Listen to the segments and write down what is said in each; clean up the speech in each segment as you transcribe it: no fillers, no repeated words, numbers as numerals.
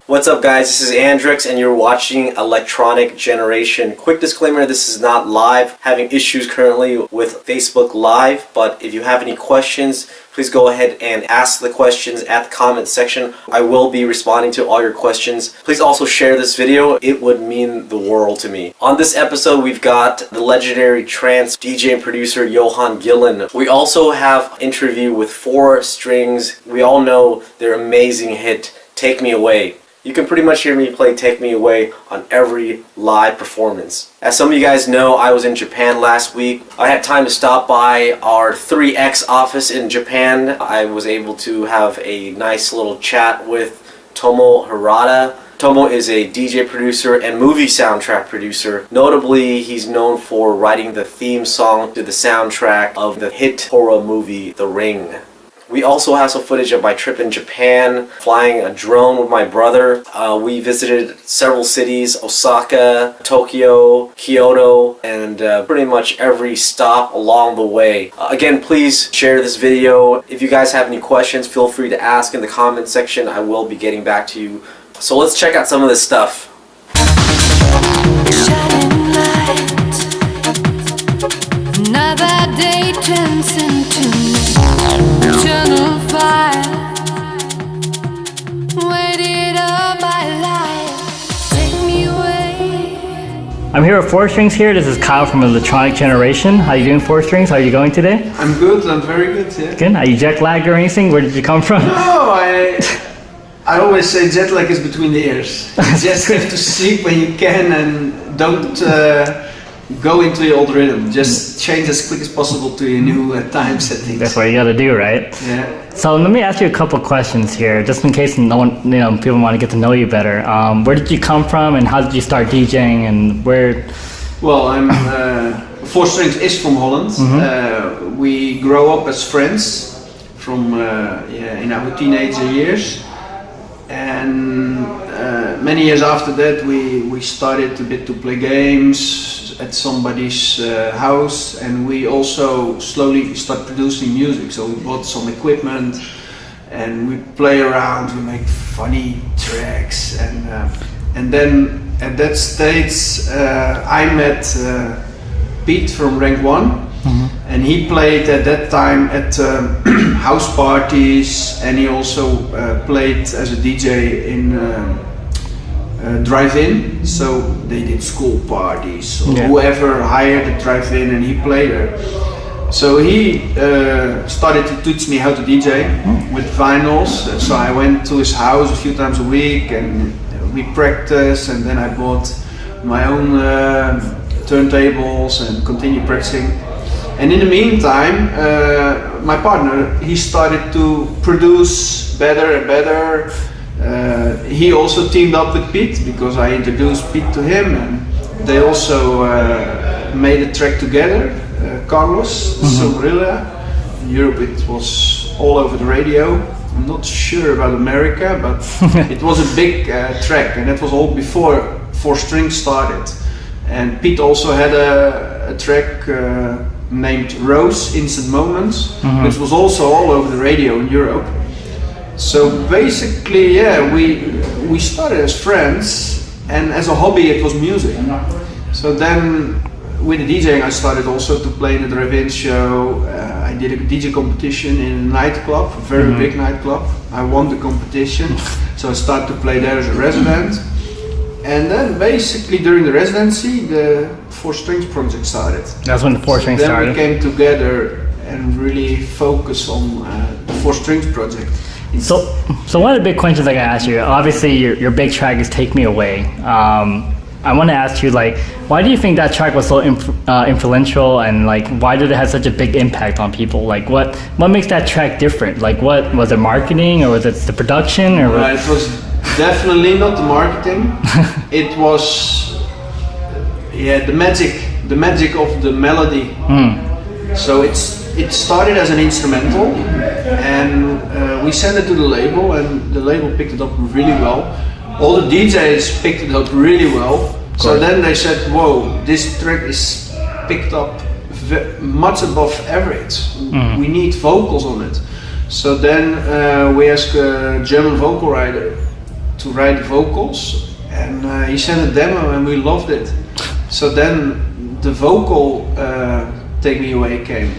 What's up, guys? This is Andrix and you're watching Electronic Generation. Quick disclaimer, this is not live. Having issues currently with Facebook Live, but if you have any questions, please go ahead and ask the questions at the comment section. I will be responding to all your questions. Please also share this video. It would mean the world to me. On this episode, we've got the legendary trance DJ and producer Johan Gillen. We also have an interview with 4 Strings. We all know their amazing hit, Take Me Away. You can pretty much hear me play Take Me Away on every live performance. As some of you guys know, I was in Japan last week. I had time to stop by our 3X office in Japan. I was able to have a nice little chat with Tomo Harada. Tomo is a DJ producer and movie soundtrack producer. Notably, he's known for writing the theme song to the soundtrack of the hit horror movie The Ring. We also have some footage of my trip in Japan, flying a drone with my brother. We visited several cities, Osaka, Tokyo, Kyoto, and pretty much every stop along the way. Again, please share this video. If you guys have any questions, feel free to ask in the comment section. I will be getting back to you. So let's check out some of this stuff. Shining light, another day turns into eternal fire. Waited all my life, take me away. I'm here with 4 Strings here. This is Kyle from Electronic Generation. How you doing, 4 Strings? How are you going today? I'm good, I'm very good, yeah. Good. Are you jet lagged or anything? Where did you come from? No, I always say jet lag is between the ears. You just have to sleep when you can and don't go into your old rhythm. Just change as quick as possible to your new time settings. That's what you gotta do, right? Yeah. So let me ask you a couple questions here, just in case no one, people want to get to know you better. Where did you come from, and how did you start DJing, and where? Well, I'm 4 Strings is from Holland. Mm-hmm. We grow up as friends from in our teenager years, and many years after that we started a bit to play games at somebody's house, and we also slowly start producing music. So we bought some equipment and we play around, we make funny tracks, and then at that stage I met Pete from Rank 1. Mm-hmm. And he played at that time at house parties, and he also played as a DJ in drive-in. So they did school parties, or whoever hired a drive-in, and he played there. So he started to teach me how to DJ with vinyls. So I went to his house a few times a week, and we practiced, and then I bought my own turntables and continued practicing. And in the meantime, my partner, he started to produce better and better. He also teamed up with Pete, because I introduced Pete to him, and they also made a track together, Carlos, Sombrilla. In Europe it was all over the radio. I'm not sure about America, but it was a big track, and that was all before 4 Strings started. And Pete also had a track named Rose, Instant Moments, which was also all over the radio in Europe. So basically, yeah, we started as friends, and as a hobby it was music. So then with the DJing I started also to play in the drive-in show. I did a DJ competition in a nightclub, a very big nightclub. I won the competition, so I started to play there as a resident. And then basically during the residency, the 4 Strings project started. That's when the 4 Strings started. Then we came together and really focused on the 4 Strings project. So one of the big questions I gotta ask you, obviously your big track is Take Me Away. I want to ask you, like, why do you think that track was so influential, and like, why did it have such a big impact on people? Like, what makes that track different? Like, what was it, marketing, or was it the production, or? It was definitely not the marketing. It was the magic of the melody. So it started as an instrumental, and we sent it to the label, and the label picked it up really well. All the DJs picked it up really well. So then they said, whoa, this track is picked up much above average. We need vocals on it. So then we asked a German vocal writer to write vocals, and he sent a demo and we loved it. So then the vocal Take Me Away came.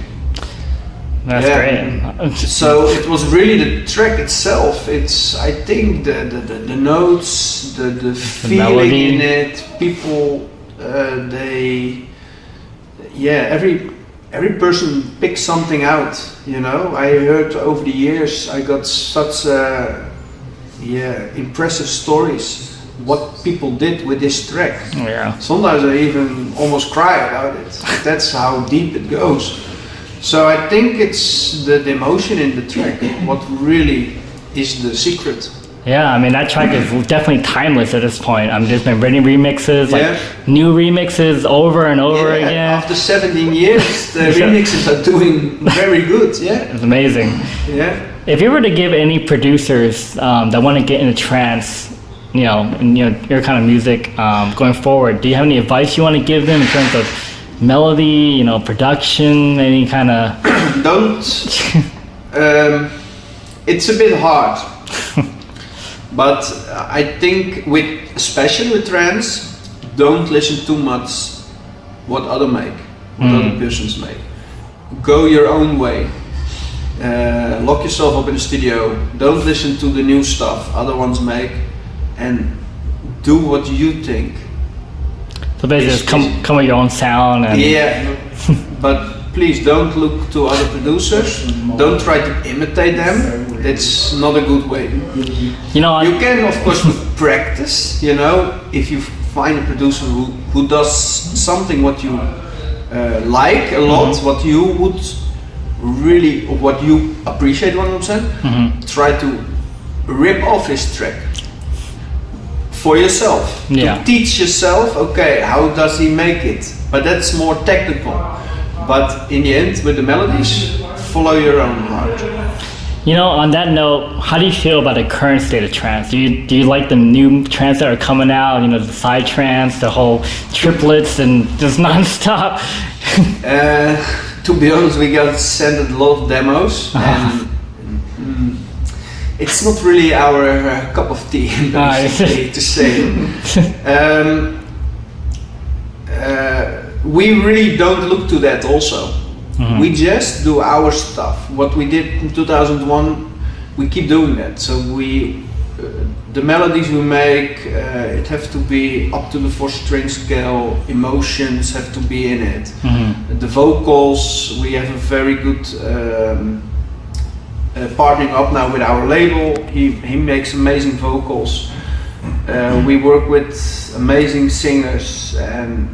That's great. So it was really the track itself. It's, I think, the notes, the feeling melody in it. People, every person picks something out. You know, I heard over the years, I got such impressive stories. What people did with this track. Yeah. Sometimes I even almost cry about it. That's how deep it goes. So I think it's the emotion in the track, what really is the secret. Yeah, I mean that track is definitely timeless at this point. There's been many remixes, like new remixes over and over again. After 17 years, the remixes are doing very good. Yeah, it's amazing. Yeah. If you were to give any producers that want to get into trance, in your kind of music going forward, do you have any advice you want to give them in terms of melody, production, any kind of? Don't. It's a bit hard, but I think especially with trance, don't listen too much what other persons make. Go your own way. Lock yourself up in the studio. Don't listen to the new stuff other ones make, and do what you think. So basically, just come with your own sound. And but please don't look to other producers. Don't try to imitate them. It's not a good way. You can, of course, practice. If you find a producer who does something what you like a lot, what you appreciate 100%, try to rip off his track. For yourself, to teach yourself, okay, how does he make it? But that's more technical. But in the end, with the melodies, follow your own heart. On that note, how do you feel about the current state of trance? Do you like the new trance that are coming out? The side trance, the whole triplets, and just non-stop. To be honest, we got sent a lot of demos, and it's not really our cup of tea, basically, to say. We really don't look to that also. We just do our stuff. What we did in 2001, we keep doing that. So the melodies we make, it have to be up to the 4-string scale, emotions have to be in it. The vocals, we have a very good partnering up now with our label. He makes amazing vocals. We work with amazing singers, and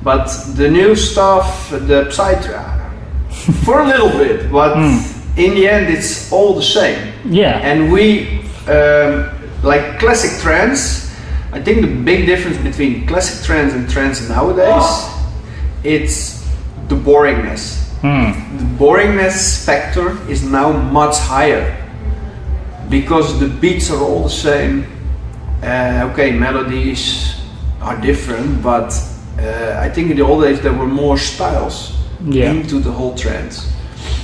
but the new stuff, the Psytra, for a little bit, but in the end it's all the same. And we like classic trance. I think the big difference between classic trance and trance nowadays, it's the boringness. The boringness factor is now much higher because the beats are all the same. Melodies are different, but I think in the old days there were more styles into the whole trance.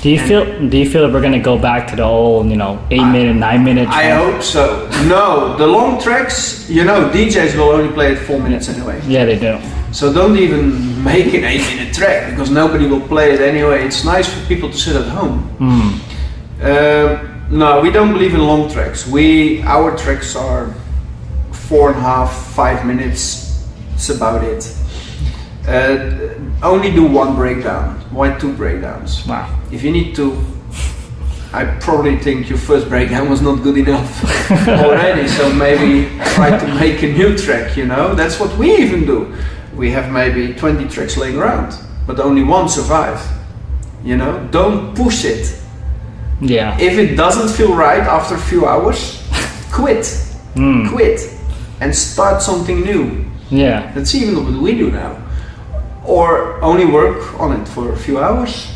Do you feel that we're gonna go back to the old, 8-minute, 9-minute? I hope so. No, the long tracks, DJs will only play it 4 minutes anyway. Yeah, they do. So don't even make an 8-minute track because nobody will play it anyway. It's nice for people to sit at home. No, we don't believe in long tracks. Our tracks are 4.5, 5 minutes. It's about it. Only do one breakdown. Why 2 breakdowns? Wow. If you need to, I probably think your first breakdown was not good enough already. So maybe try to make a new track. That's what we even do. We have maybe 20 tracks laying around, but only one survive. Don't push it. Yeah. If it doesn't feel right after a few hours, quit. Quit and start something new. Yeah. That's even what we do now. Or only work on it for a few hours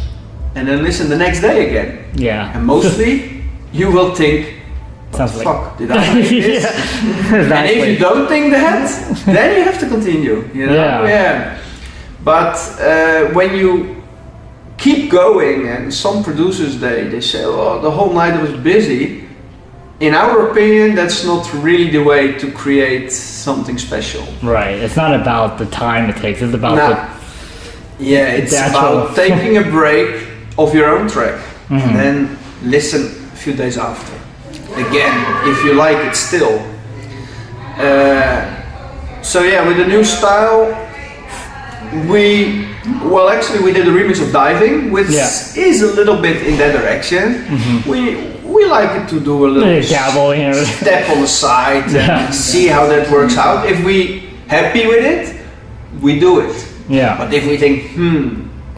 and then listen the next day again. Yeah. And mostly you will think, Sounds what the like fuck did I make this? Exactly. And if you don't think that, then you have to continue. Yeah. But when you keep going, and some producers they say, oh, the whole night I was busy. in our opinion, that's not really the way to create something special. Right. It's not about the time it takes. It's about Yeah, it's the actual- about taking a break of your own track and then listen a few days after. Again, if you like it still. So yeah, with the new style, we did a remix of Diving, which is a little bit in that direction. We like it to do a little dabble, you know. step on the side and see how that works out. If we happy with it, we do it. Yeah. But if we think,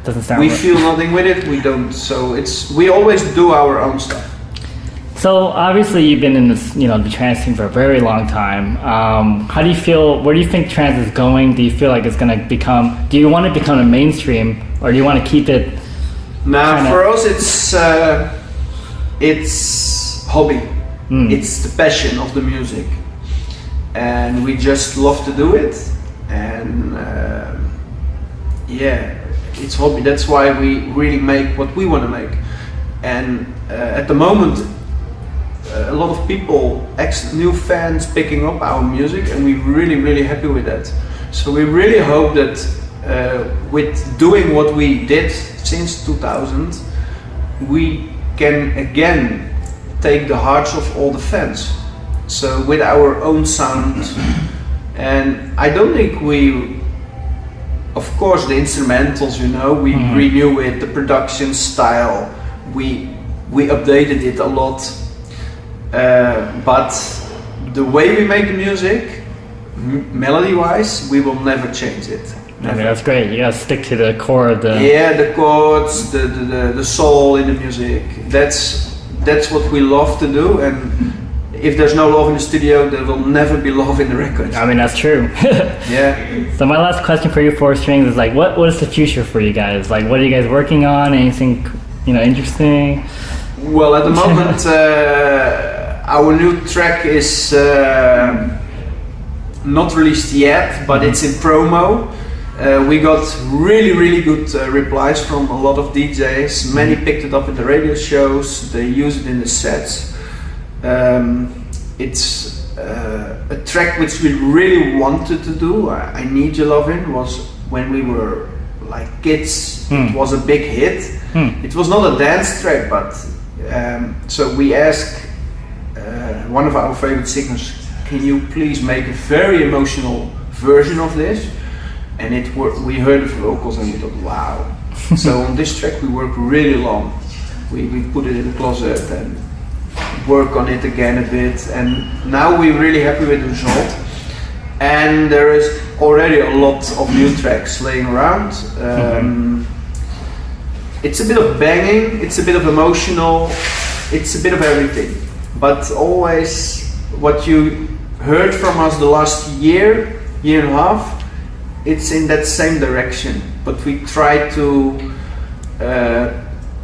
Doesn't sound we right. feel nothing with it, we don't. So we always do our own stuff. So obviously you've been in this, you know, the trance scene for a very long time. How do you feel? Where do you think trance is going? Do you feel like it's going to become? Do you want to become a mainstream, or do you want to keep it? Now, for us, it's hobby. It's the passion of the music, and we just love to do it. And it's hobby. That's why we really make what we want to make. And at the moment, a lot of people, new fans picking up our music, and we're really, really happy with that. So we really hope that with doing what we did since 2000, we can again take the hearts of all the fans. So with our own sound, and I don't think of course the instrumentals, you know, we renew it, the production style, we updated it a lot. But the way we make the music, melody-wise, we will never change it. I mean, that's great. You gotta stick to the core of the. Yeah, the chords, the soul in the music. That's what we love to do. And if there's no love in the studio, there will never be love in the record. I mean, that's true. Yeah. So my last question for you, Four Strings, is like, what is the future for you guys? Like, what are you guys working on? Anything, you know, interesting? Well, at the moment, our new track is not released yet, but it's in promo. We got really, really good replies from a lot of DJs. Many picked it up in the radio shows. They use it in the sets. It's a track which we really wanted to do. I Need Your Lovin' was when we were like kids. It was a big hit. It was not a dance track, but so we asked one of our favorite singers, can you please make a very emotional version of this? And we heard the vocals and we thought, wow. So on this track we worked really long. We put it in the closet and work on it again a bit, and now we're really happy with the result. And there is already a lot of new tracks laying around. It's a bit of banging, it's a bit of emotional, it's a bit of everything. But always what you heard from us the last year and a half, it's in that same direction. But we try to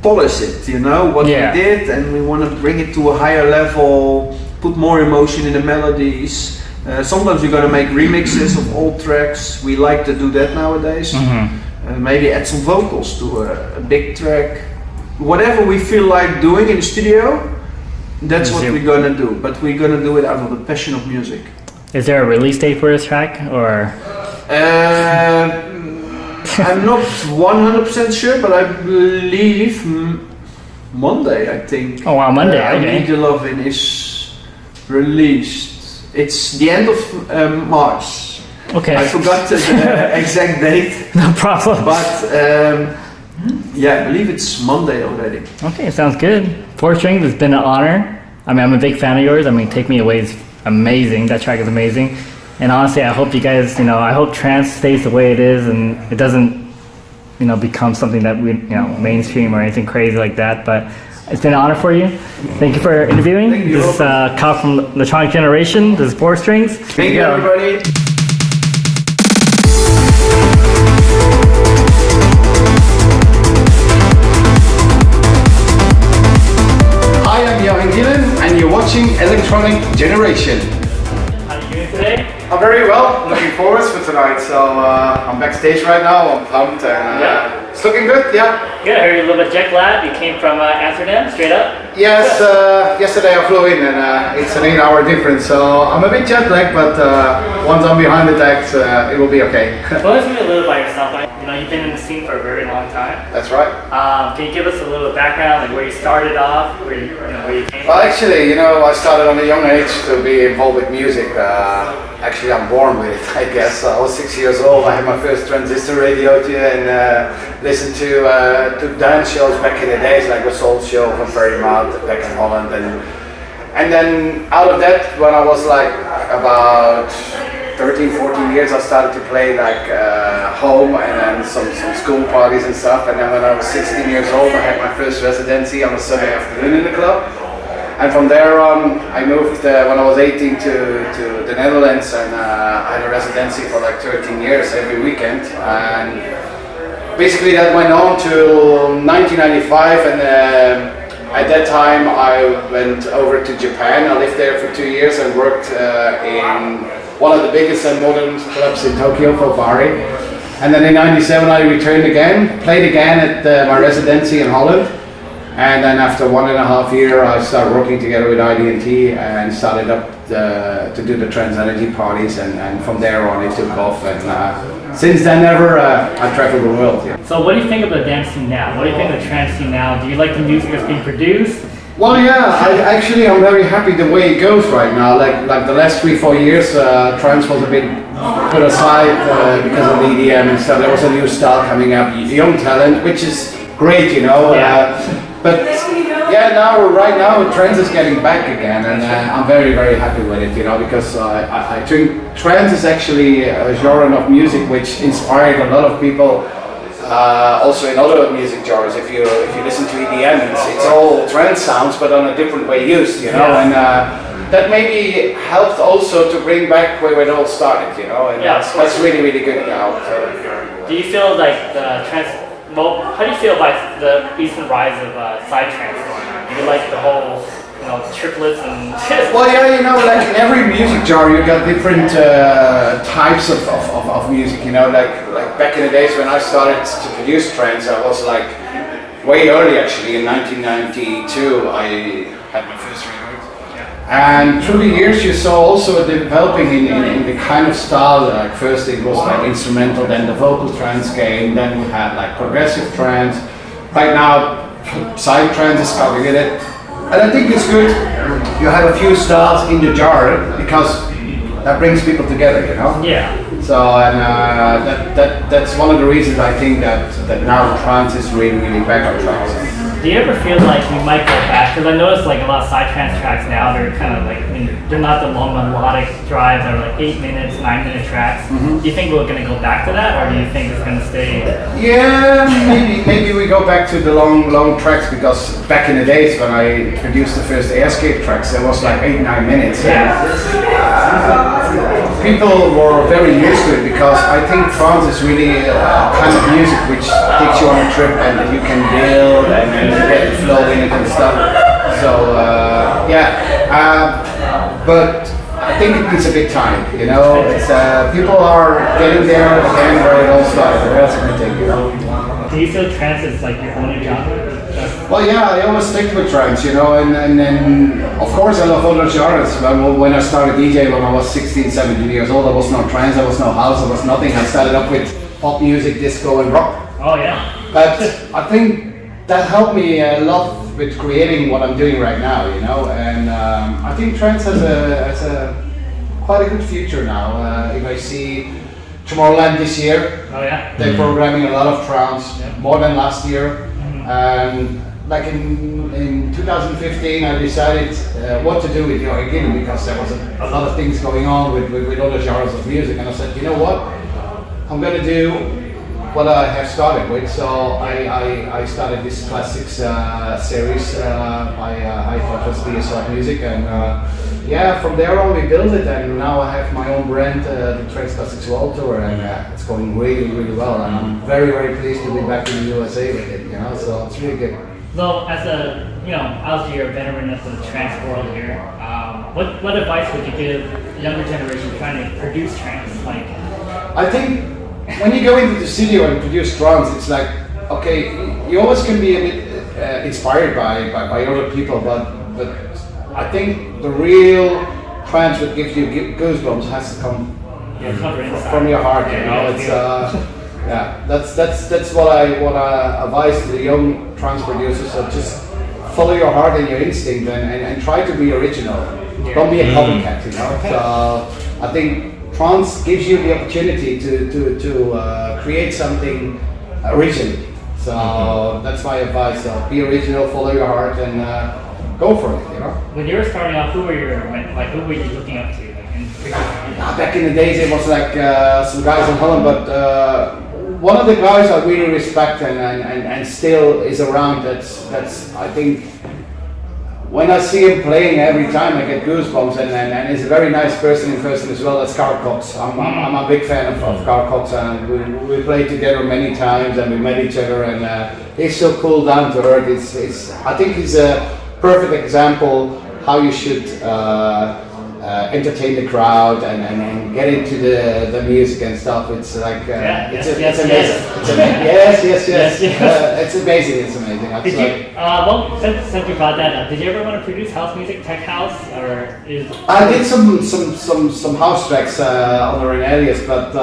polish it, you know, what we did, and we want to bring it to a higher level, put more emotion in the melodies. Sometimes we're going to make remixes of old tracks. We like to do that nowadays. Maybe add some vocals to a big track. Whatever we feel like doing in the studio, that's what we're going to do. But we're going to do it out of the passion of music. Is there a release date for this track, or? I'm not 100% sure, but I believe Monday, I think. Oh wow, Monday, I okay. Need Your Lovin' is released. It's the end of March. Okay. I forgot the exact date. No problem. But yeah, I believe it's Monday already. Okay, sounds good. Four Strings, it's been an honor. I mean, I'm a big fan of yours. I mean, Take Me Away is amazing. That track is amazing. And honestly, I hope you guys, you know, I hope trance stays the way it is and it doesn't, you know, become something that we, you know, mainstream or anything crazy like that. But it's been an honor for you. Thank you for interviewing. Thank you. This is Kyle from ELEKTRONIK Generation. This is Four Strings. Thank you, everybody. Hi, I'm Johan Gillen, and you're watching ELEKTRONIK Generation. How are you doing today? I'm very well, looking forward for tonight. So I'm backstage right now, I'm pumped and It's looking good, yeah. Good. I heard you're a little bit jet lagged. You came from Amsterdam, straight up. Yes, yesterday I flew in and it's an 8-hour difference, so I'm a bit jet lagged, but once I'm behind the decks, it will be okay. Tell us a little about yourself. You know, you've been in the scene for a very long time. That's right. Can you give us a little background, like where you started off, where you came Well, from? actually, I started on a young age to be involved with music. Actually, I'm born with it, I guess. I was 6 years old. I had my first transistor radio and listened to dance shows back in the days, like the Soul Show from Ferrymout back in Holland. And then out of that, when I was like about 13, 14 years, I started to play like home and then some school parties and stuff. And then when I was 16 years old, I had my first residency on a Sunday afternoon in the club. And from there on, I moved when I was 18 to the Netherlands, and I had a residency for like 13 years every weekend. And basically that went on till 1995, and at that time I went over to Japan. I lived there for 2 years and worked in one of the biggest and modern clubs in Tokyo, Fobari. And then in 97 I returned again, played again at my residency in Holland. And then after 1.5 years, I started working together with ID&T and started up to do the trans energy parties, and from there on it took off. And since then ever, I traveled the world. Yeah. So what do you think of the dance scene now? What do you think of the trance scene now? Do you like the music that's being produced? Well, yeah, I'm very happy the way it goes right now. Like the last 3-4 years, trance was a bit put aside because of the EDM and stuff. There was a new style coming up, young talent, which is great, Yeah. But yeah, right now, trance is getting back again, and I'm very, very happy with it, because I think trance is actually a genre of music which inspired a lot of people, also in other music genres. If you listen to EDM, it's all trance sounds, but on a different way used, Yeah. and that maybe helped also to bring back where it all started, and Yeah. that's really, really good now. Do you feel like the trance? Well, how do you feel about the recent rise of side trance going on? Do you like the whole, triplets and? Well, yeah, like in every music genre, you got different types of music. Like back in the days when I started to produce trance, I was like way early actually. In 1992, I had my first record. And through the years, you saw also a developing in the kind of style. Like first it was like instrumental, then the vocal trance came, then we had like progressive trance. Right now, psych trance is coming in it, and I think it's good. You have a few styles in the genre because that brings people together, Yeah. So and that's one of the reasons I think that now trance is really, really back on trance. Do you ever feel like you might go back? Because I noticed like a lot of side trance tracks now, they're kind of like, they're not the long melodic drives, they're like 8 minutes, 9-minute tracks. Mm-hmm. Do you think we're going to go back to that, or do you think it's going to stay? Yeah, maybe we go back to the long tracks, because back in the days when I produced the first Airscape tracks, there was like 8-9 minutes. Yeah. People were very used to it, because I think trance is really a kind of music which takes you on a trip and you can build and you get the flow in it and stuff. So but I think it needs a bit time, It's, people are getting there again where it all started. That's a good thing, Do you feel trance is like your only genre? Well, yeah, I always stick with trance, and then of course I love other genres. When I started DJing when I was 16, 17 years old, there was no trance, there was no house, there was nothing. I started up with pop music, disco and rock. Oh yeah. But I think that helped me a lot with creating what I'm doing right now, and I think trance has a quite a good future now. If I see Tomorrowland this year, Oh yeah. they're programming a lot of trance, Yeah. more than last year. And like in 2015, I decided what to do with Your Gillen, because there was a lot of things going on with other genres of music, and I said, you know what, I'm gonna do what I have started with. So I started this classics series by High Fortress BSR Music, and from there on we built it, and now I have my own brand, the Trans Classics World Tour, and it's going really, really well, and I'm very, very pleased to be back in the USA with it, so it's really good. So as a, as you're a veteran of the trance world here, what advice would you give the younger generation trying to produce trance? Like, I think when you go into the studio and produce trance, it's like okay, you always can be a bit inspired by other people, but I think the real trance that gives you goosebumps has to come from your heart. You know, it's yeah. That's what I advise to the young trance producers. So just follow your heart and your instinct, and try to be original. Don't be a copycat. You know. So I think trance gives you the opportunity to create something originally. So that's my advice. Be original, follow your heart, and go for it. You know. When you were starting off, who were you looking up to? Back in the days, it was like some guys in Holland, but one of the guys I really respect and still is around. That's I think. When I see him playing every time, I get goosebumps, and he's a very nice person in person as well. That's Carl Cox. I'm a big fan of Carl Cox, and we played together many times, and we met each other, and he's so cool, down to earth. I think he's a perfect example how you should entertain the crowd and get into the music and stuff. It's like it's amazing. It's amazing. Yes. It's amazing. It's amazing. Did you? Well, since you brought that up, did you ever want to produce house music, tech house, or is? I did some house tracks on the Renalius, but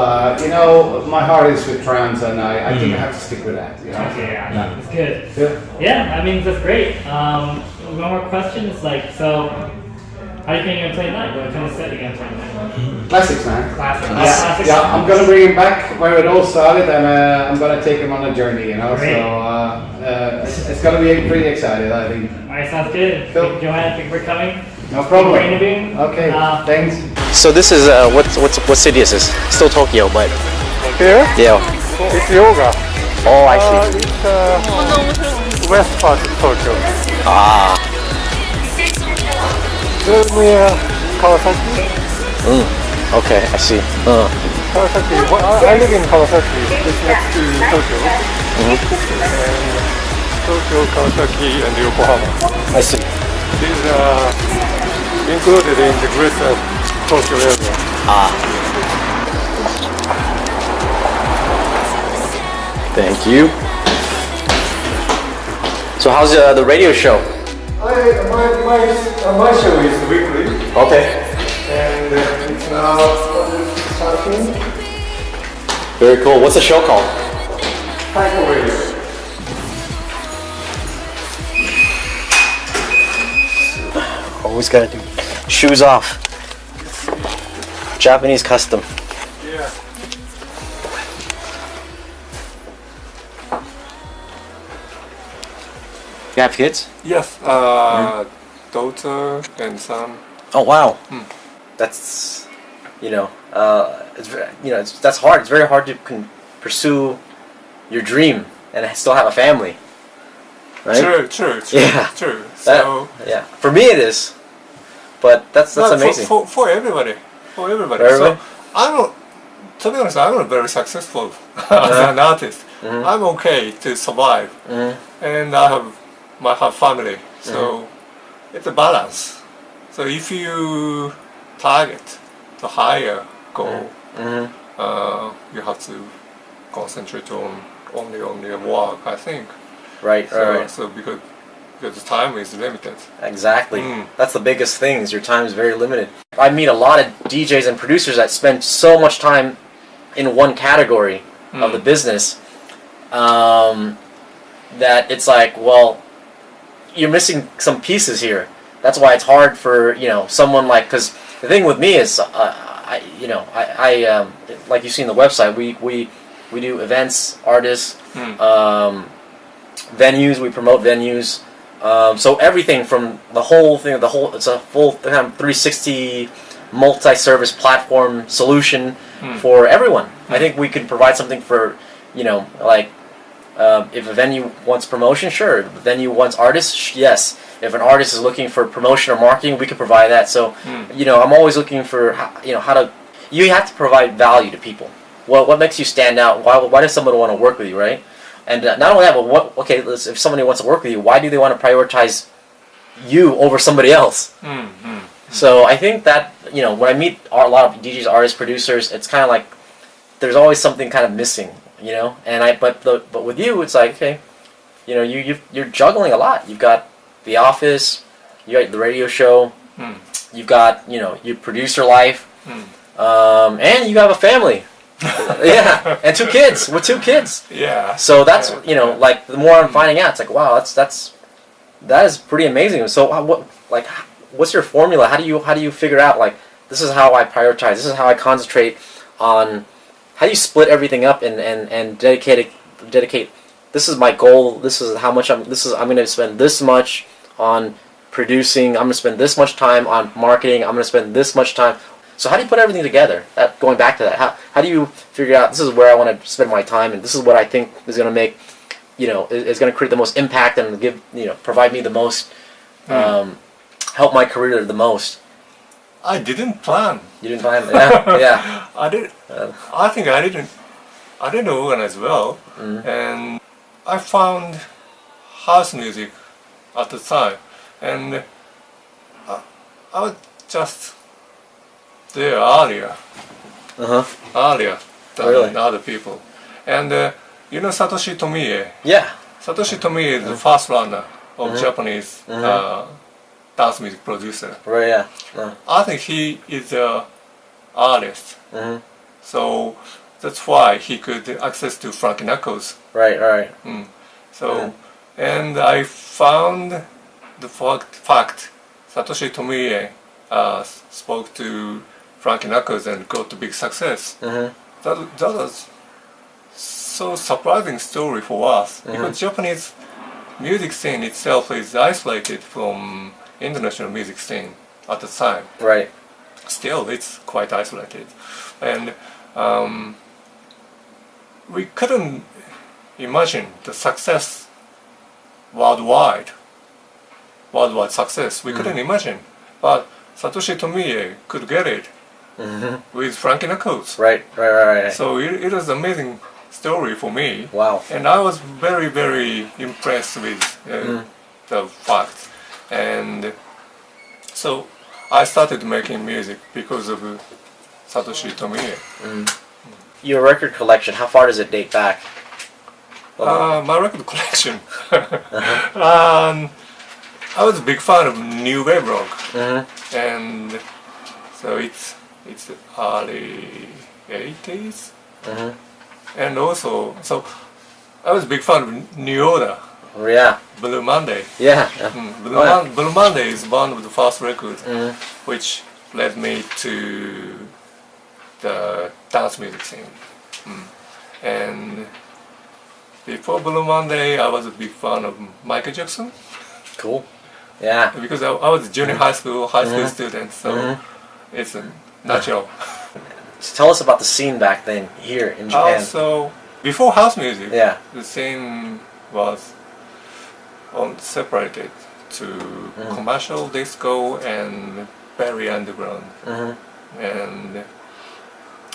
you know, my heart is with trance, and I think I have to stick with that. You know? Okay, yeah, that's good. Yeah, I mean that's great. One more question is like so. How do you think you're gonna play tonight? What kind of set are you gonna play tonight? Classics, man. Classics. Yeah, I'm gonna bring him back where it all started, and I'm gonna take him on a journey, you know. Great. So it's gonna be pretty excited, I think. Alright, sounds good. Cool. Joanna, thank you for coming. No problem. For interviewing. Okay, thanks. So this is what city is this? Still Tokyo, but Here? yeah. It's yoga. Oh, I see. It's west part of Tokyo. Ah. Near Kawasaki. Okay, I see. Kawasaki. Well, I live in Kawasaki. It's next to Tokyo. And Tokyo, Kawasaki, and Yokohama. I see. These are included in the greater Tokyo area. Thank you. So how's the radio show? My show is weekly, Okay. and it's now starting. Very cool. What's the show called? Taiko Radio. Always gotta do shoes off. Japanese custom. Yeah. You have kids? Yes. Daughter and son. Oh wow. That's that's hard. It's very hard to pursue your dream and still have a family. Right? True. Yeah. True. That- So yeah. For me it is. But that's no, amazing. for everybody. For everybody. For everybody? So to be honest, I'm not very successful as an artist. I'm okay to survive, and I have family. So it's a balance. So if you target the higher goal, you have to concentrate only on your work, I think. Right. So because the time is limited. Exactly. That's the biggest thing, is your time is very limited. I meet a lot of DJs and producers that spend so much time in one category of the business that it's like, well, you're missing some pieces here. That's why it's hard for someone like, because the thing with me is I like you see on the website, we do events, artists, venues. We promote venues. So everything from the whole thing, it's a full kind of 360 multi-service platform solution for everyone. I think we could provide something for, if a venue wants promotion, sure. If a venue wants artists, yes. If an artist is looking for promotion or marketing, we could provide that. So, I'm always looking for, how to. You have to provide value to people. What makes you stand out? Why does somebody want to work with you, right? And not only that, but if somebody wants to work with you, why do they want to prioritize you over somebody else? So I think that when I meet a lot of DJs, artists, producers, it's kind of like there's always something kind of missing. you know. And but with you, it's like, okay, you know, you're juggling a lot. You've got the office, you got the radio show, you've got, you know, your producer life, and you have a family. Yeah, and 2 kids. With 2 kids. Yeah. So that's, you know, like, the more I'm finding out, it's like, wow, that is pretty amazing. So what's your formula? How do you figure out, like, this is how I prioritize, this is how I concentrate on, how do you split everything up and dedicate, this is my goal, this is how much I'm going to spend this much on producing, I'm going to spend this much time on marketing, I'm going to spend this much time. So how do you put everything together? Going back to that, how do you figure out, this is where I want to spend my time, and this is what I think is going to make, you know, is going to create the most impact and give, you know, provide me the most, help my career the most? I didn't plan. You didn't plan? Yeah, yeah. I think I didn't organize well, and I found house music at the time, and I was just there earlier than Really? other people. And you know Satoshi Tomie? Yeah. Satoshi Tomie is the first runner of Japanese dance music producer. Right, yeah. I think he is the artist. So that's why he could access to Frankie Knuckles. Right, right. So, and I found the fact Satoshi Tomie spoke to Frankie Knuckles and got to big success. That was so surprising story for us, because Japanese music scene itself is isolated from international music scene at the time. Right. Still, it's quite isolated, and we couldn't imagine the success worldwide success. We couldn't imagine, but Satoshi Tomie could get it with Frankie Knuckles. Right. So it was an amazing story for me. Wow. And I was very, very impressed with the fact. And so I started making music because of Satoshi Tomie. Your record collection, how far does it date back? My record collection. I was a big fan of new wave rock, and so it's early 80s, and also so I was a big fan of New Order. Yeah. Blue Monday. Yeah. Blue Monday is one of the first records, which led me to the dance music scene. And before Blue Monday, I was a big fan of Michael Jackson. Cool. Yeah. Because I was a junior high school student, so it's natural. So tell us about the scene back then here in Japan. Also, before house music, Yeah. the scene was separated to commercial disco and very underground. And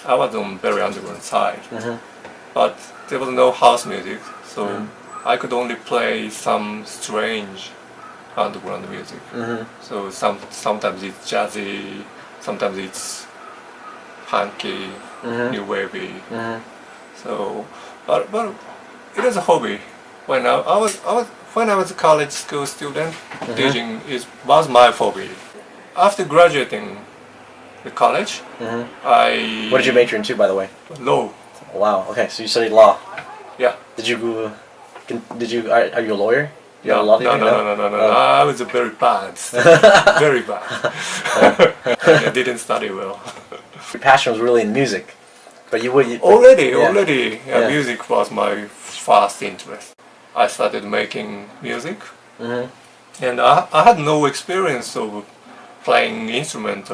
I was on very underground side, but there was no house music, so I could only play some strange underground music. So sometimes it's jazzy, sometimes it's funky, new wavy. So, but it is a hobby. When I was a college school student, DJing was my hobby. After graduating the college, What did you major in too, by the way? law. Wow. Okay, so you studied law. Yeah. Did you? Are you a lawyer? You have a No, law no, degree? no. I was a very bad student. Very bad. I didn't study well. Your passion was really in music, but you would. Already, Yeah. music was my first interest. I started making music, and I had no experience of playing instruments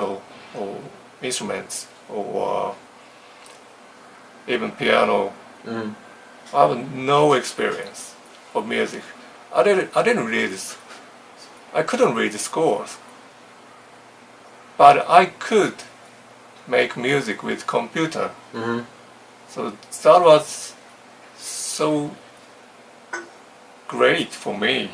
or even piano. I had no experience of music. I didn't read this. I couldn't read the scores, but I could make music with computer. So that was so great for me,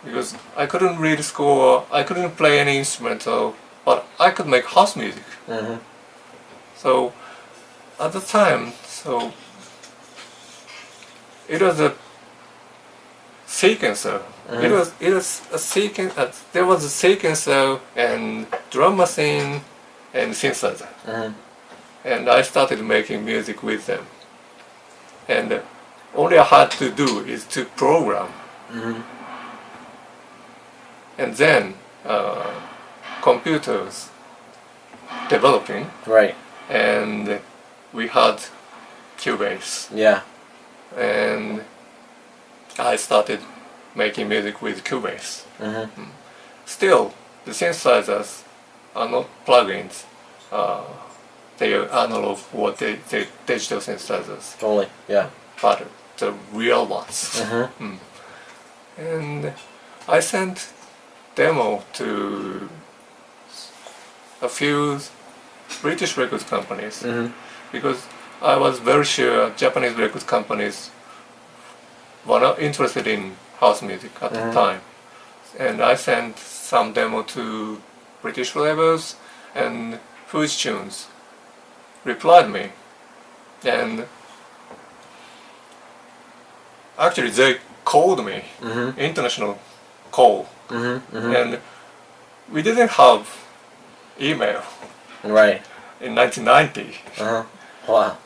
because I couldn't read the score, I couldn't play any instrumental, but I could make house music. So at the time, so it was a sequencer. It was a sequence. There was a sequencer and drum machine and synthesizer. And I started making music with them. And only I had to do is to program. And then computers developing, Right. and we had Cubase. Yeah. And I started making music with Cubase. Still, the synthesizers are not plugins. They are analog or digital synthesizers, Totally. Yeah. but the real ones. And I sent demo to a few British record companies because I was very sure Japanese record companies were not interested in house music at the time. And I sent some demo to British labels, and Who's Tunes replied me. And actually they called me, international call. And we didn't have email Right. in 1990. Wow.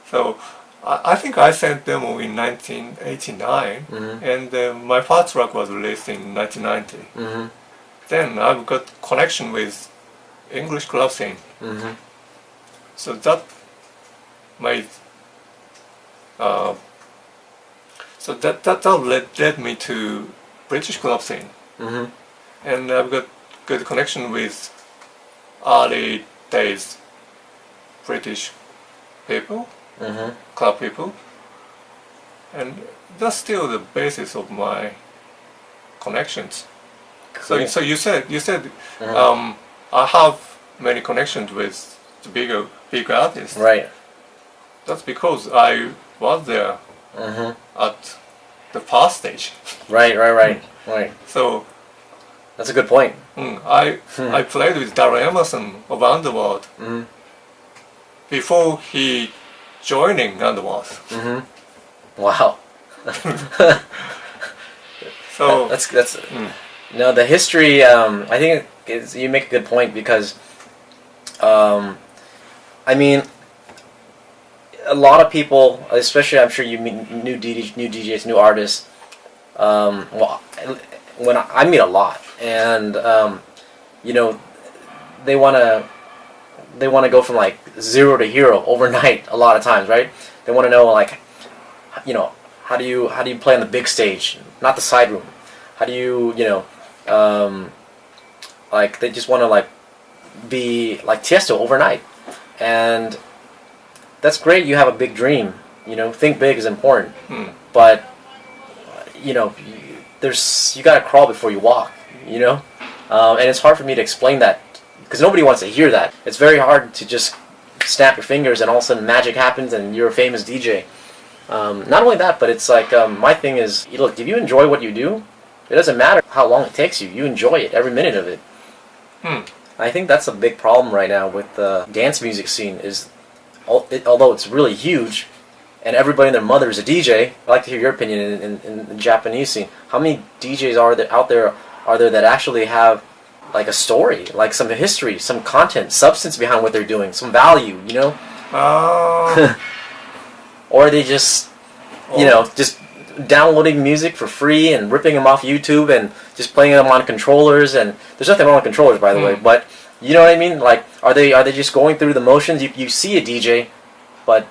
So I think I sent demo in 1989, and my first track was released in 1990. Then I got connection with English club scene. So that made that led me to British club scene, and I've got good connection with early days British people, club people, and that's still the basis of my connections. Cool. So you said I have many connections with the big artists. Right. That's because I was there at the past stage. Right. So That's a good point. I played with Darren Emerson of Underworld before he joining Underworld. Wow. So That's no, the history. I think you make a good point because, I mean, a lot of people, especially I'm sure you meet new DJs, new artists. Well, when I meet a lot, and you know, they wanna go from like zero to hero overnight. A lot of times, right? They want to know like, you know, how do you play on the big stage, not the side room? How do you like they just want to like be like Tiesto overnight, and that's great. You have a big dream. You know, think big is important, but you know, you gotta crawl before you walk. You know, and it's hard for me to explain that because nobody wants to hear that. It's very hard to just snap your fingers and all of a sudden magic happens and you're a famous DJ. Not only that, but it's like my thing is, look, if you enjoy what you do, it doesn't matter how long it takes you. You enjoy it, every minute of it. I think that's a big problem right now with the dance music scene. Is although it's really huge, and everybody and their mother is a DJ. I'd like to hear your opinion in the Japanese scene. How many DJs out there that actually have like a story, like some history, some content, substance behind what they're doing, some value, you know? Or are they just, you know, just downloading music for free and ripping them off YouTube and just playing them on controllers? And there's nothing wrong with controllers, by the way, but you know what I mean? Like, are they just going through the motions? You see a DJ, but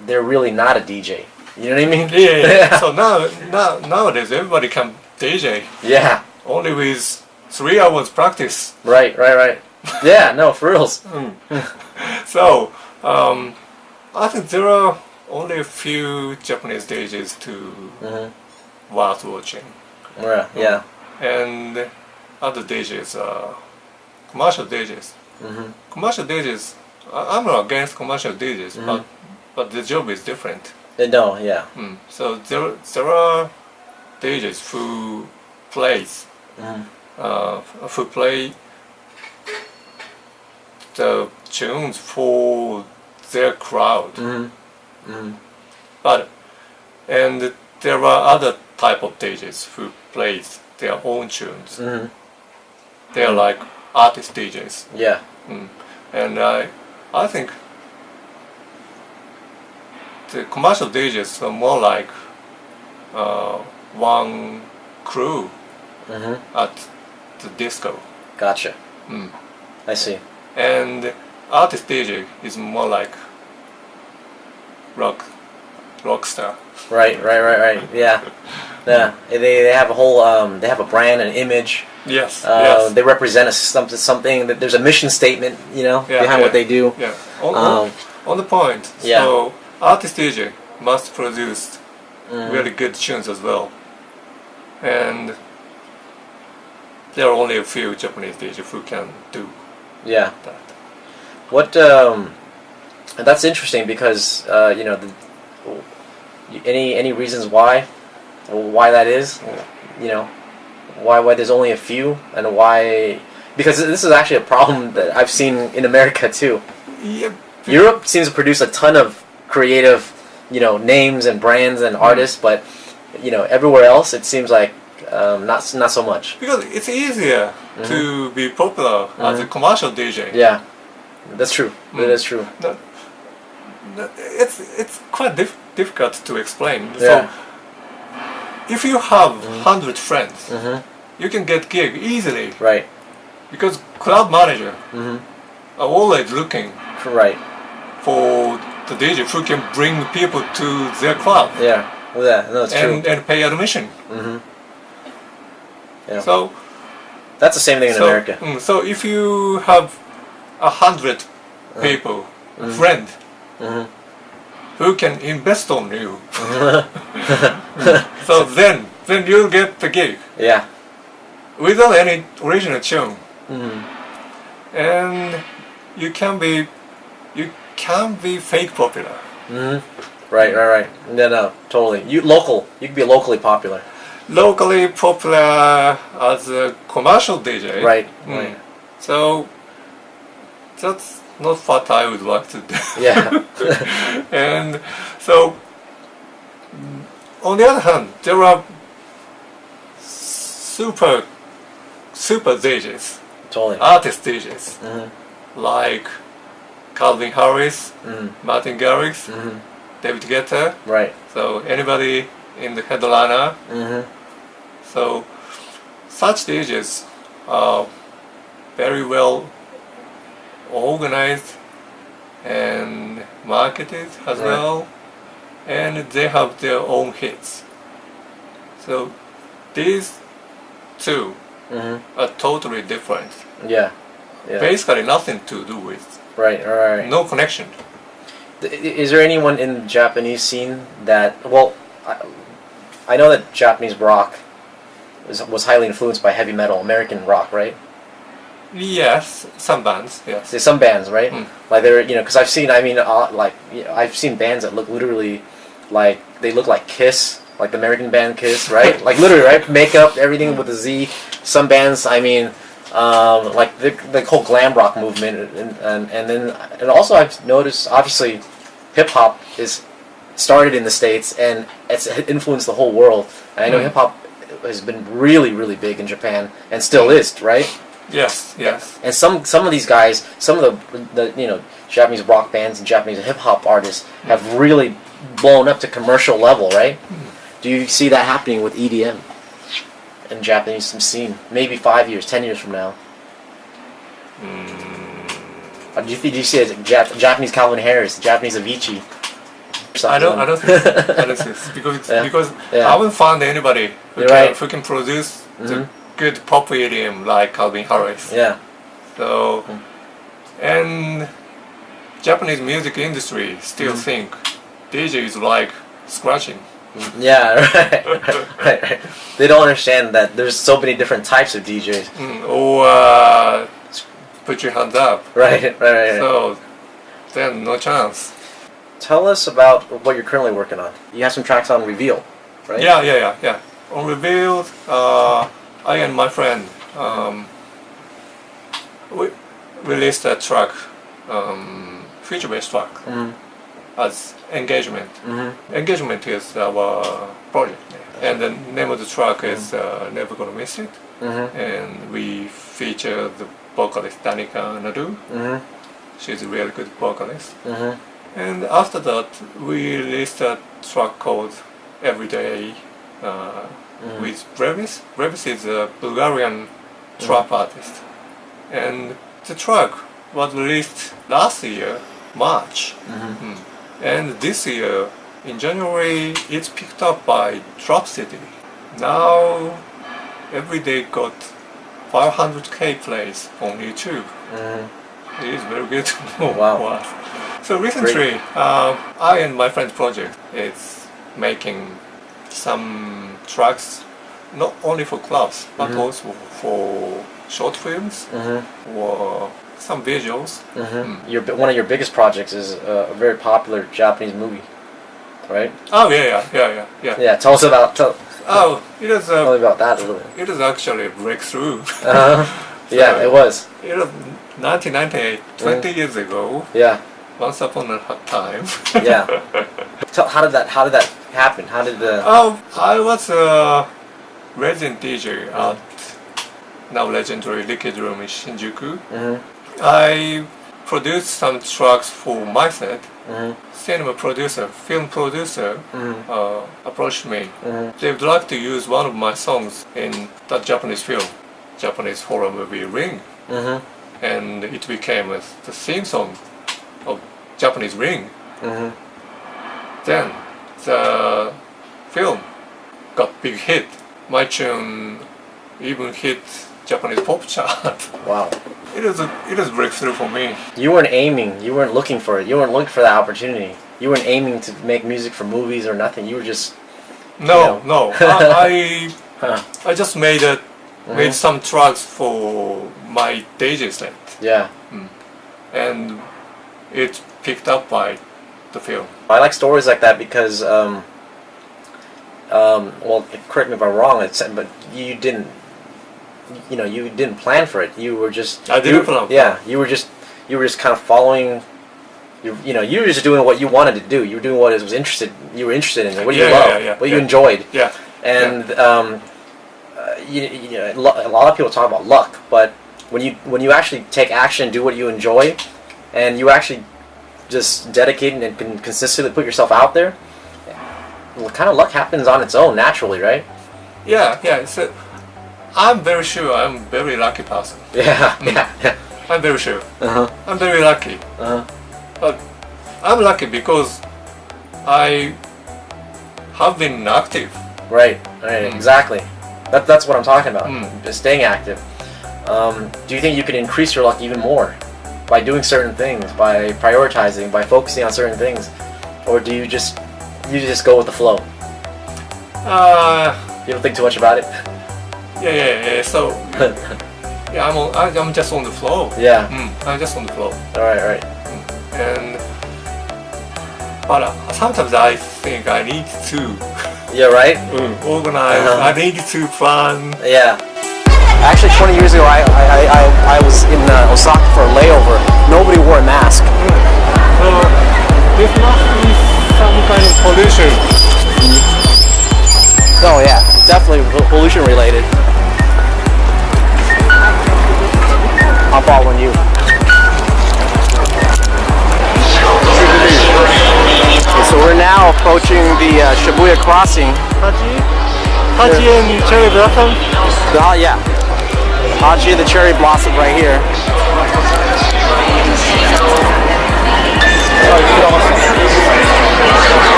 they're really not a DJ. You know what I mean? Yeah. So nowadays everybody can DJ. Yeah. Only with 3 hours practice. Right. Yeah, no, for reals. So I think there are only a few Japanese DJs to worth watching. Yeah. And other DJs are commercial DJs. Commercial DJs, I'm not against commercial DJs, but the job is different. No, yeah. So there are DJs who plays, who play the tunes for their crowd. But And there are other type of DJs who plays their own tunes. They are like artist DJs. Yeah. And I think the commercial DJs are more like one crew at the disco. Gotcha. I see. And artist DJ is more like rock star. Right. Yeah. Yeah. They have a whole they have a brand, an image. Yes. Yes. They represent something that there's a mission statement, behind what they do. Yeah. On the point. Yeah. So artist DJ must produce really good tunes as well. And there are only a few Japanese DJs who can do Yeah. that. What that's interesting because any reasons why that is, why there's only a few, and why, because this is actually a problem that I've seen in America too. Yeah. Europe seems to produce a ton of creative, names and brands and artists, but everywhere else it seems like not so much. Because it's easier to be popular as a commercial DJ. Yeah, that's true. That is true. It's quite difficult to explain. Yeah. So if you have 100 friends, you can get gig easily. Right. Because club manager are always looking Right. for the DJ who can bring people to their club Yeah. Yeah. No, it's true. and pay admission. Yeah. So That's the same thing in America. So if you have 100 people, friend, who can invest on you, so then you'll get the gig Yeah. without any original tune, and you can be fake popular. Right. No, totally. You can be locally popular. Locally popular as a commercial DJ. Right. So that's not what I would like to do. Yeah. And so, on the other hand, there are super DJs, Totally. artist DJs, like Calvin Harris, Martin Garrix, David Guetta. Right. So anybody in the headliner. So such DJs are very well organized and marketed as well, and they have their own hits. So these two are totally different. Yeah. Basically nothing to do with, Right. no connection. Is there anyone in the Japanese scene that, well, I know that Japanese rock was highly influenced by heavy metal, American rock, right? Yes, some bands, yes. There's some bands, right? Like they're, because I've seen, I've seen bands that look literally like, they look like Kiss, like the American band Kiss, right? Like literally, right? Makeup, everything with a Z. Some bands, like the whole glam rock movement, and also I've noticed, obviously, hip hop is started in the States and it's influenced the whole world. And I know hip hop has been really, really big in Japan and still is, right? Yes. And some of these guys, some of the Japanese rock bands and Japanese hip hop artists have really blown up to commercial level, right? Do you see that happening with EDM in Japanese scene? Maybe 5 years, 10 years from now. Do you see a Japanese Calvin Harris, Japanese Avicii? I don't think because I haven't found anybody who can produce the good pop EDM like Calvin Harris. Yeah. So and Japanese music industry still think DJ is like scratching. Yeah, right. They don't understand that there's so many different types of DJs. Or put your hands up. Right. So then no chance. Tell us about what you're currently working on. You have some tracks on Reveal, right? Yeah. On Revealed, I and my friend we released a track, feature-based track, as Engagement. Engagement is our project name. And the name of the track is Never Gonna Miss It. And we feature the vocalist Danica Nadu. She's a really good vocalist. And after that, we released a track called Everyday with Brevis. Brevis is a Bulgarian trap artist. And the track was released last year, March. And this year, in January, it's picked up by Trap City. Now, Everyday got 500k plays on YouTube. It is very good. Wow. So recently, I and my friend's project is making some tracks, not only for clubs, but also for short films or some visuals. One of your biggest projects is a very popular Japanese movie, right? Oh yeah. Yeah, tell us about. Tell It is me about that a little bit. it is actually a breakthrough. Yeah, it was. It was 1998, 20 years ago. Yeah, Once upon a time. yeah. How did that happen? How did the? I was a resident DJ at now legendary Liquid Room in Shinjuku. I produced some tracks for my set. Cinema producer, film producer approached me. They would like to use one of my songs in that Japanese film, Japanese horror movie Ring. And it became the theme song of Japanese Ring. Then the film got big hit. My tune even hit Japanese pop chart. Wow. It is a breakthrough for me. You weren't aiming. You weren't looking for it. You weren't looking for that opportunity. You weren't aiming to make music for movies or nothing. You were just. No. I just made made some tracks for my DJ set. Yeah. And It picked up by the film. I like stories like that because, well, correct me if I'm wrong. But you didn't. You didn't plan for it. You were just. I didn't plan. Yeah, you were just kind of following. You were just doing what you wanted to do. You were doing what you were interested in. What you loved. What you enjoyed. Yeah. And a lot of people talk about luck, but when you actually take action, do what you enjoy, and you actually just dedicate and can consistently put yourself out there, well, kind of luck happens on its own naturally, right? Yeah. So I'm very sure I'm a very lucky person. Yeah. I'm very sure. I'm very lucky. But I'm lucky because I have been active. Right. Exactly. That's what I'm talking about. Just staying active. Do you think you can increase your luck even more by doing certain things, by prioritizing, by focusing on certain things, or do you just go with the flow? You don't think too much about it. Yeah. So yeah, I'm just on the flow. Yeah. I'm just on the flow. All right. But sometimes I think I need to Yeah. Right. organize. I need to plan. Yeah. Actually, 20 years ago, I was in Osaka for a layover. Nobody wore a mask. This must be some kind of pollution. Oh yeah, definitely pollution related. I'm following you. Okay, so we're now approaching the Shibuya crossing. Haji and cherry blossom. Yeah. Haji, the cherry blossom right here.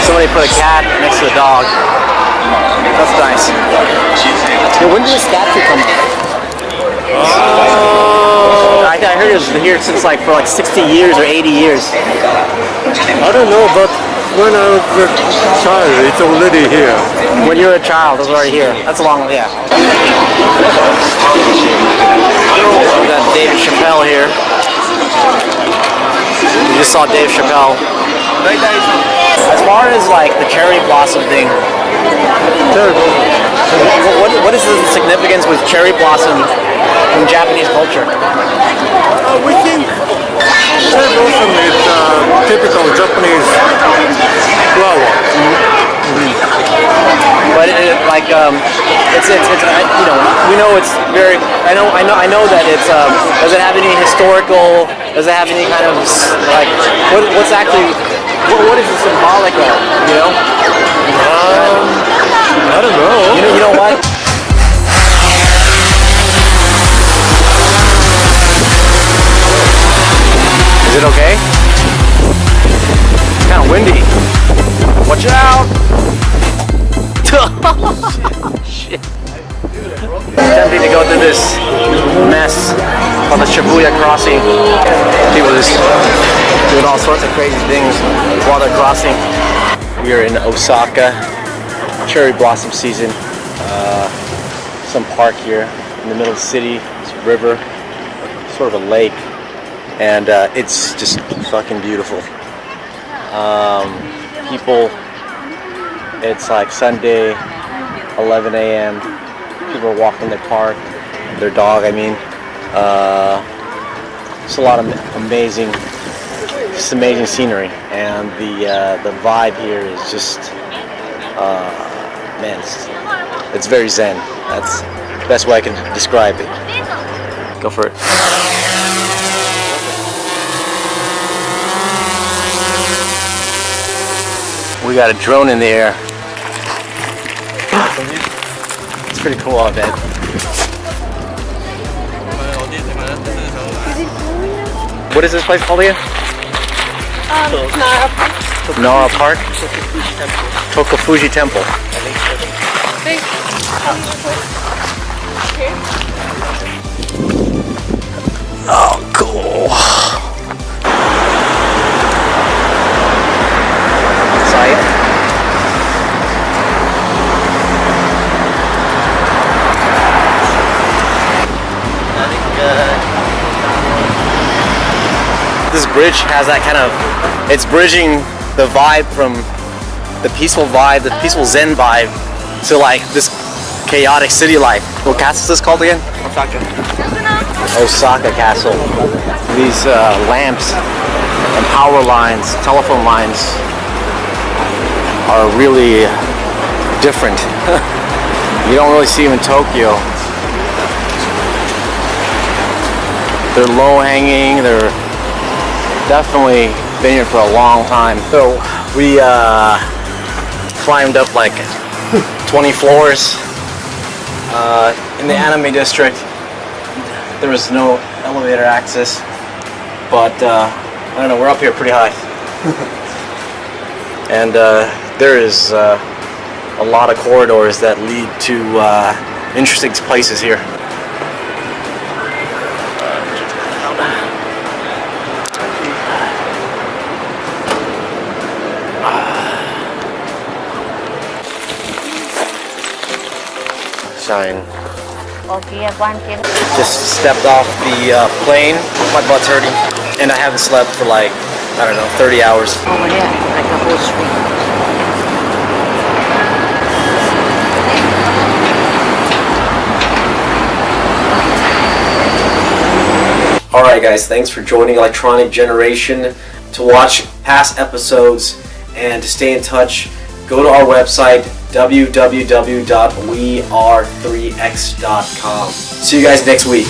Somebody put a cat next to the dog. That's nice. Yeah, when did the statue come up? I heard it was here since for 60 years or 80 years. I don't know, but when I was a child, it's already here. When you were a child, it was already here. That's a long one, yeah. We got Dave Chappelle here. We just saw Dave Chappelle. As far as the cherry blossom thing, what is the significance with cherry blossom in Japanese culture? We think cherry blossom is typical Japanese flower. But we know it's very. I know that it's. Does it have any historical? Does it have any kind of like? What's actually? What is it symbolic of? You know? I don't know. You know what? Is it okay? It's kind of windy. Watch out! Shit. Tempting to go through this mess on the Shibuya crossing. People just doing all sorts of crazy things while they're crossing. We are in Osaka, cherry blossom season. Some park here in the middle of the city. It's a river, sort of a lake, and it's just fucking beautiful. People, it's like Sunday, 11 a.m. People are walking their park, their dog, I mean. It's a lot of amazing scenery, and the vibe here is just, man, it's very zen. That's the best way I can describe it. Go for it. We got a drone in the air. It's pretty cool, I bet. What is this place called again? Nara Park? Tokafuji Temple. Oh, cool. Sight. This bridge has that kind of, it's bridging the vibe from the peaceful vibe, the peaceful zen vibe, to like this chaotic city life. What castle is this called again? Osaka Castle. These lamps and power lines, telephone lines are really different. You don't really see them in Tokyo. They're low hanging, they're definitely been here for a long time. So we climbed up like 20 floors in the anime district. There was no elevator access, but I don't know, we're up here pretty high. And there is a lot of corridors that lead to interesting places here. Shine. Just stepped off the plane. My butt's hurting, and I haven't slept for like, I don't know, 30 hours. Over there, like a whole street. Alright guys, thanks for joining Electronic Generation. To watch past episodes and to stay in touch, go to our website www.weare3x.com. See you guys next week.